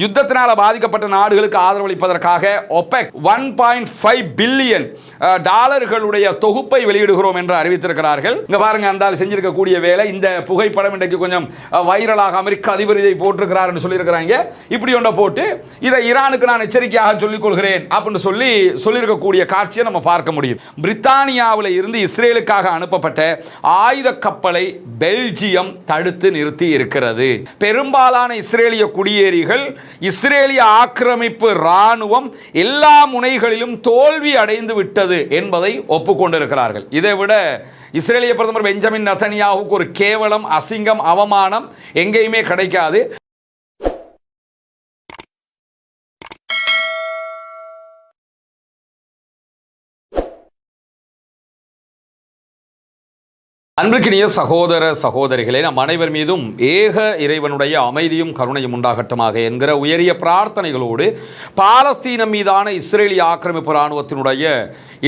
யுத்தத்தினால் பாதிக்கப்பட்ட நாடுகளுக்கு ஆதரவளிப்பதற்காக OPEC 1.5 billion டாலர்களுடைய தொகுப்பை வெளியிடுகிறோம் என்று அறிவித்திருக்கிறார்கள். இங்க பாருங்க, அந்த செஞ்சிருக்கக்கூடிய வேலை. இந்த புகைப்படம் இன்றைக்கு கொஞ்சம் வைரலாக அமெரிக்க அதிபர் இதை போட்டிருக்கிறார் என்று சொல்லியிருக்கிறாங்க. இப்படி ஒன்றை போட்டு இதை ஈரானுக்கு நான் எச்சரிக்கையாக சொல்லிக் கொள்கிறேன் அப்படின்னு சொல்லியிருக்கக்கூடிய காட்சியை நம்ம பார்க்க முடியும். பிரித்தானியாவில் இருந்து இஸ்ரேலுக்காக அனுப்பப்பட்ட ஆயுத கப்பலை பெல்ஜியம் தடுத்து நிறுத்தி இருக்கிறது. பெரும்பாலான இஸ்ரேலிய குடியேறிகள் இஸ்ரேலிய ஆக்கிரமிப்பு ராணுவம் எல்லா முனைகளிலும் தோல்வி அடைந்து விட்டது என்பதை ஒப்புக்கொண்டிருக்கிறார்கள். இதைவிட இஸ்ரேலிய பிரதமர் பெஞ்சமின் நெதன்யாஹுவுக்கு ஒரு கேவலம், அசிங்கம், அவமானம் எங்கேயுமே கிடைக்காது. அன்பிற்கினிய சகோதர சகோதரிகளே, நம் அனைவர் மீதும் ஏக இறைவனுடைய அமைதியும் கருணையும் உண்டாகட்டுமாக என்கிற உயரிய பிரார்த்தனைகளோடு பாலஸ்தீனம் மீதான இஸ்ரேலிய ஆக்கிரமிப்பு இராணுவத்தினுடைய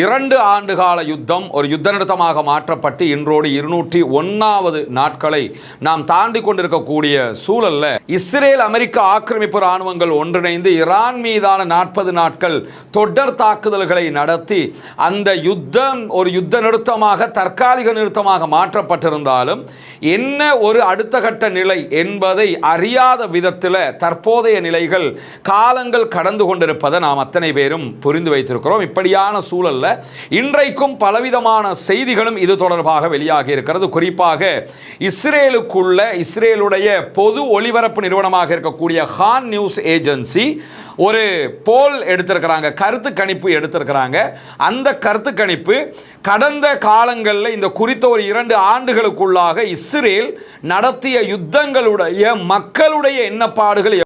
2 ஆண்டுகால யுத்தம் ஒரு யுத்த நிறுத்தமாக மாற்றப்பட்டு இன்றோடு 201வது நாட்களை நாம் தாண்டி கொண்டிருக்கக்கூடிய சூழல்ல இஸ்ரேல் அமெரிக்க ஆக்கிரமிப்பு இராணுவங்கள் ஒன்றிணைந்து ஈரான் மீதான 40 நாட்கள் தொடர் தாக்குதல்களை நடத்தி அந்த யுத்தம் ஒரு யுத்த நிறுத்தமாக தற்காலிக நிறுத்தமாக மாற்றப்பட்டிருந்தாலும் என்ன ஒரு அடுத்த கட்ட நிலை என்பதை அறியாத விதத்தில் தற்போதைய நிலைகள் காலங்கள் கடந்து கொண்டிருப்பதை நாம் அத்தனை பேரும் புரிந்து வைத்திருக்கிறோம். இப்படியான சூழல்ல இன்றைக்கும் பலவிதமான செய்திகளும் இது தொடர்பாக வெளியாகி இருக்கிறது. குறிப்பாக இஸ்ரேலுடைய பொது ஒளிபரப்பு நிறுவனமாக இருக்கக்கூடிய ஹான் நியூஸ் ஏஜென்சி ஒரு போல் எடுத்திருக்கிறாங்க, கருத்து கணிப்பு எடுத்திருக்கிறாங்க. அந்த கருத்து கணிப்பு கடந்த காலங்களில் இந்த குறித்த ஒரு 2 ஆண்டுகளுக்குள்ளாக இஸ்ரேல் நடத்திய யுத்தங்களுடைய மக்களுடைய எண்ணப்பாடுகள்